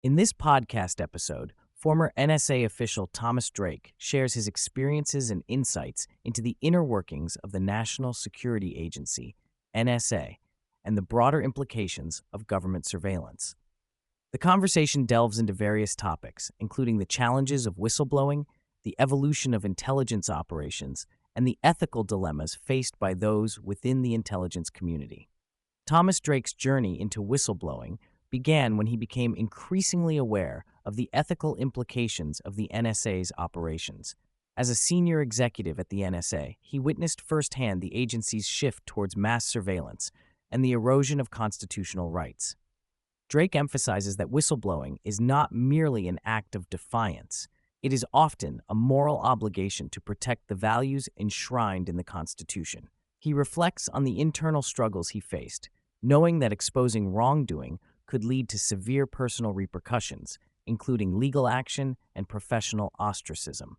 In this podcast episode, former NSA official Thomas Drake shares his experiences and insights into the inner workings of the National Security Agency, NSA, and the broader implications of government surveillance. The conversation delves into various topics, including the challenges of whistleblowing, the evolution of intelligence operations, and the ethical dilemmas faced by those within the intelligence community. Thomas Drake's journey into whistleblowing began when he became increasingly aware of the ethical implications of the NSA's operations. As a senior executive at the NSA, he witnessed firsthand the agency's shift towards mass surveillance and the erosion of constitutional rights. Drake emphasizes that whistleblowing is not merely an act of defiance. It is often a moral obligation to protect the values enshrined in the Constitution. He reflects on the internal struggles he faced, knowing that exposing wrongdoing could lead to severe personal repercussions, including legal action and professional ostracism.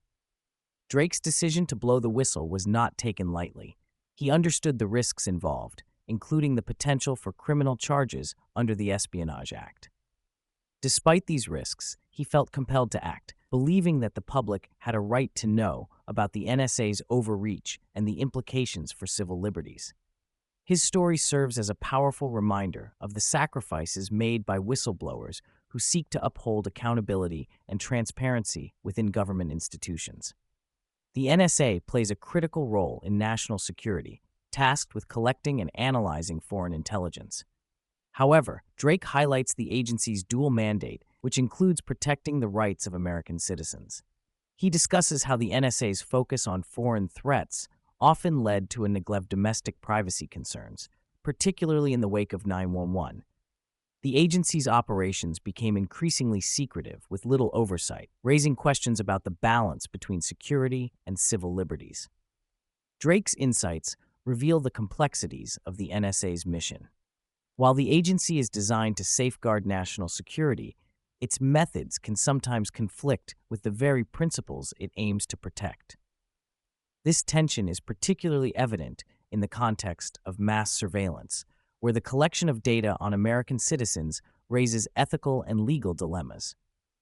Drake's decision to blow the whistle was not taken lightly. He understood the risks involved, including the potential for criminal charges under the Espionage Act. Despite these risks, he felt compelled to act, believing that the public had a right to know about the NSA's overreach and the implications for civil liberties. His story serves as a powerful reminder of the sacrifices made by whistleblowers who seek to uphold accountability and transparency within government institutions. The NSA plays a critical role in national security, tasked with collecting and analyzing foreign intelligence. However, Drake highlights the agency's dual mandate, which includes protecting the rights of American citizens. He discusses how the NSA's focus on foreign threats often led to a neglect of domestic privacy concerns, particularly in the wake of 9/11. The agency's operations became increasingly secretive with little oversight, raising questions about the balance between security and civil liberties. Drake's insights reveal the complexities of the NSA's mission. While the agency is designed to safeguard national security, its methods can sometimes conflict with the very principles it aims to protect. This tension is particularly evident in the context of mass surveillance, where the collection of data on American citizens raises ethical and legal dilemmas.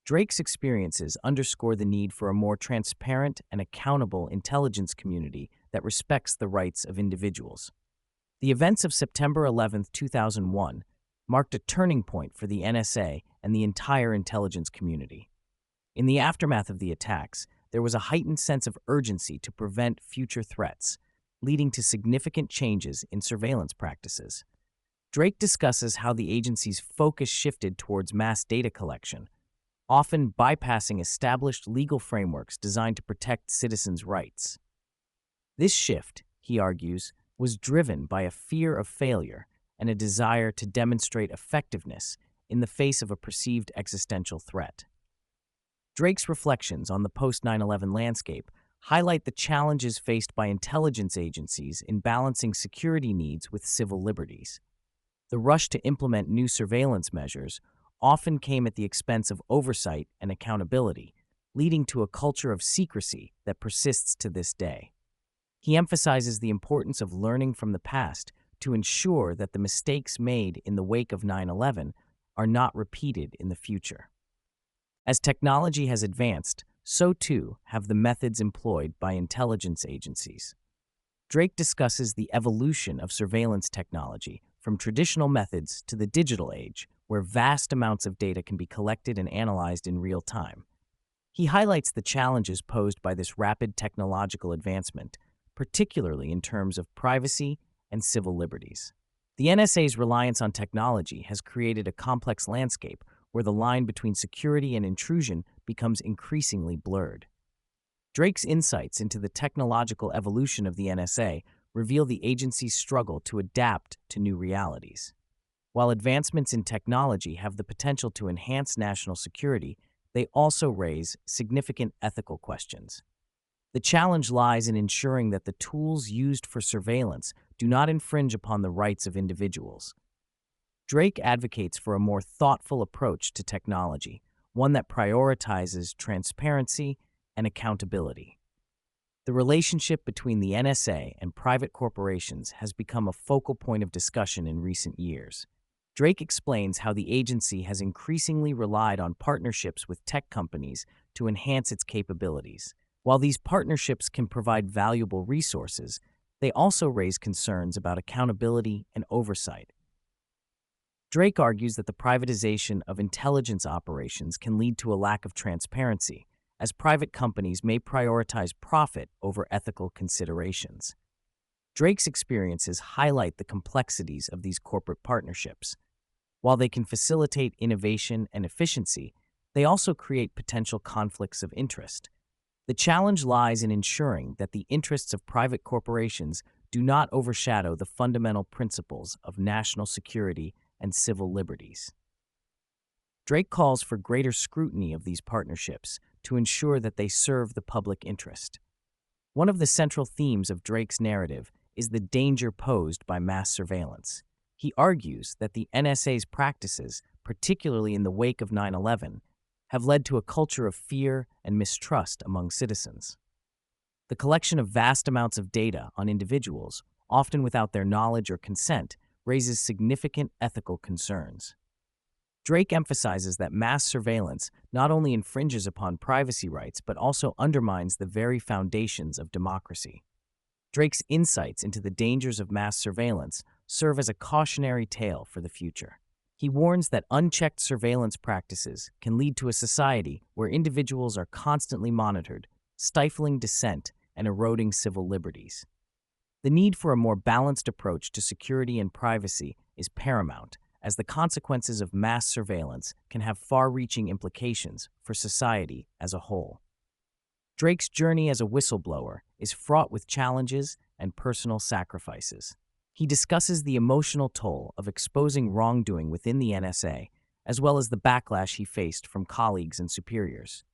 Drake's experiences underscore the need for a more transparent and accountable intelligence community that respects the rights of individuals. The events of September 11, 2001, marked a turning point for the NSA and the entire intelligence community. In the aftermath of the attacks, there was a heightened sense of urgency to prevent future threats, leading to significant changes in surveillance practices. Drake discusses how the agency's focus shifted towards mass data collection, often bypassing established legal frameworks designed to protect citizens' rights. This shift, he argues, was driven by a fear of failure and a desire to demonstrate effectiveness in the face of a perceived existential threat. Drake's reflections on the post-9/11 landscape highlight the challenges faced by intelligence agencies in balancing security needs with civil liberties. The rush to implement new surveillance measures often came at the expense of oversight and accountability, leading to a culture of secrecy that persists to this day. He emphasizes the importance of learning from the past to ensure that the mistakes made in the wake of 9/11 are not repeated in the future. As technology has advanced, so too have the methods employed by intelligence agencies. Drake discusses the evolution of surveillance technology from traditional methods to the digital age, where vast amounts of data can be collected and analyzed in real time. He highlights the challenges posed by this rapid technological advancement, particularly in terms of privacy and civil liberties. The NSA's reliance on technology has created a complex landscape where the line between security and intrusion becomes increasingly blurred. Drake's insights into the technological evolution of the NSA reveal the agency's struggle to adapt to new realities. While advancements in technology have the potential to enhance national security, they also raise significant ethical questions. The challenge lies in ensuring that the tools used for surveillance do not infringe upon the rights of individuals. Drake advocates for a more thoughtful approach to technology, one that prioritizes transparency and accountability. The relationship between the NSA and private corporations has become a focal point of discussion in recent years. Drake explains how the agency has increasingly relied on partnerships with tech companies to enhance its capabilities. While these partnerships can provide valuable resources, they also raise concerns about accountability and oversight. Drake argues that the privatization of intelligence operations can lead to a lack of transparency, as private companies may prioritize profit over ethical considerations. Drake's experiences highlight the complexities of these corporate partnerships. While they can facilitate innovation and efficiency, they also create potential conflicts of interest. The challenge lies in ensuring that the interests of private corporations do not overshadow the fundamental principles of national security and civil liberties. Drake calls for greater scrutiny of these partnerships to ensure that they serve the public interest. One of the central themes of Drake's narrative is the danger posed by mass surveillance. He argues that the NSA's practices, particularly in the wake of 9/11, have led to a culture of fear and mistrust among citizens. The collection of vast amounts of data on individuals, often without their knowledge or consent, raises significant ethical concerns. Drake emphasizes that mass surveillance not only infringes upon privacy rights but also undermines the very foundations of democracy. Drake's insights into the dangers of mass surveillance serve as a cautionary tale for the future. He warns that unchecked surveillance practices can lead to a society where individuals are constantly monitored, stifling dissent and eroding civil liberties. The need for a more balanced approach to security and privacy is paramount, as the consequences of mass surveillance can have far-reaching implications for society as a whole. Drake's journey as a whistleblower is fraught with challenges and personal sacrifices. He discusses the emotional toll of exposing wrongdoing within the NSA, as well as the backlash he faced from colleagues and superiors.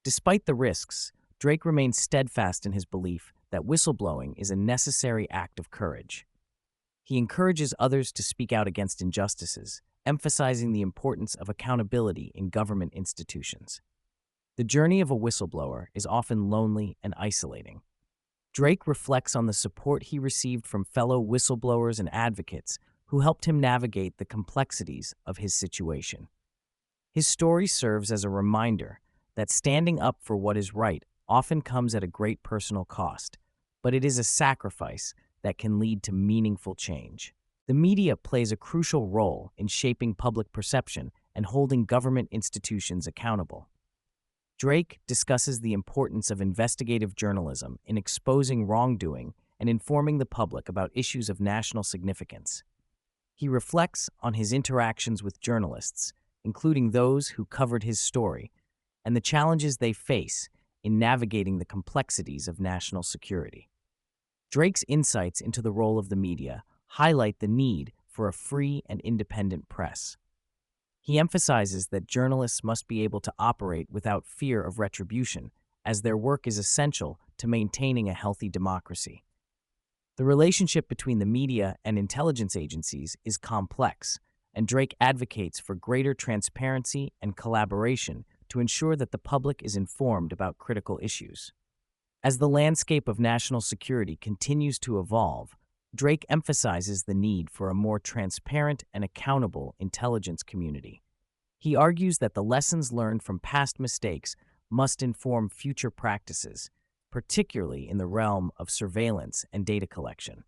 Despite the risks, Drake remains steadfast in his belief that whistleblowing is a necessary act of courage. He encourages others to speak out against injustices, emphasizing the importance of accountability in government institutions. The journey of a whistleblower is often lonely and isolating. Drake reflects on the support he received from fellow whistleblowers and advocates who helped him navigate the complexities of his situation. His story serves as a reminder that standing up for what is right often comes at a great personal cost, but it is a sacrifice that can lead to meaningful change. The media plays a crucial role in shaping public perception and holding government institutions accountable. Drake discusses the importance of investigative journalism in exposing wrongdoing and informing the public about issues of national significance. He reflects on his interactions with journalists, including those who covered his story, and the challenges they face in navigating the complexities of national security. Drake's insights into the role of the media highlight the need for a free and independent press. He emphasizes that journalists must be able to operate without fear of retribution, as their work is essential to maintaining a healthy democracy. The relationship between the media and intelligence agencies is complex, and Drake advocates for greater transparency and collaboration to ensure that the public is informed about critical issues. As the landscape of national security continues to evolve, Drake emphasizes the need for a more transparent and accountable intelligence community. He argues that the lessons learned from past mistakes must inform future practices, particularly in the realm of surveillance and data collection.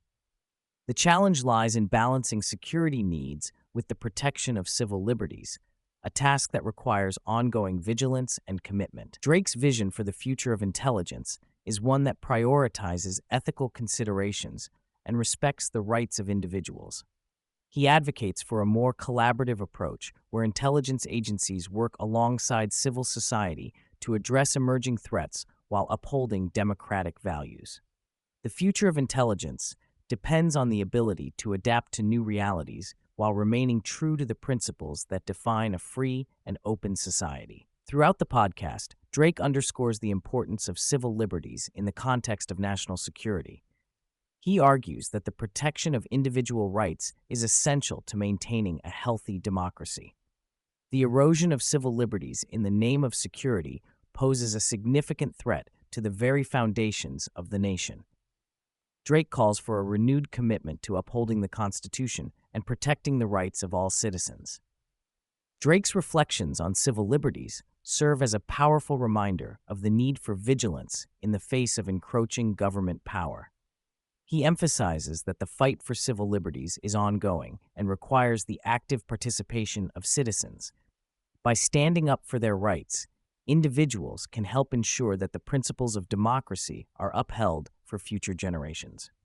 The challenge lies in balancing security needs with the protection of civil liberties, a task that requires ongoing vigilance and commitment. Drake's vision for the future of intelligence is one that prioritizes ethical considerations and respects the rights of individuals. He advocates for a more collaborative approach where intelligence agencies work alongside civil society to address emerging threats while upholding democratic values. The future of intelligence depends on the ability to adapt to new realities while remaining true to the principles that define a free and open society. Throughout the podcast, Drake underscores the importance of civil liberties in the context of national security. He argues that the protection of individual rights is essential to maintaining a healthy democracy. The erosion of civil liberties in the name of security poses a significant threat to the very foundations of the nation. Drake calls for a renewed commitment to upholding the Constitution and protecting the rights of all citizens. Drake's reflections on civil liberties serve as a powerful reminder of the need for vigilance in the face of encroaching government power. He emphasizes that the fight for civil liberties is ongoing and requires the active participation of citizens. By standing up for their rights, individuals can help ensure that the principles of democracy are upheld for future generations.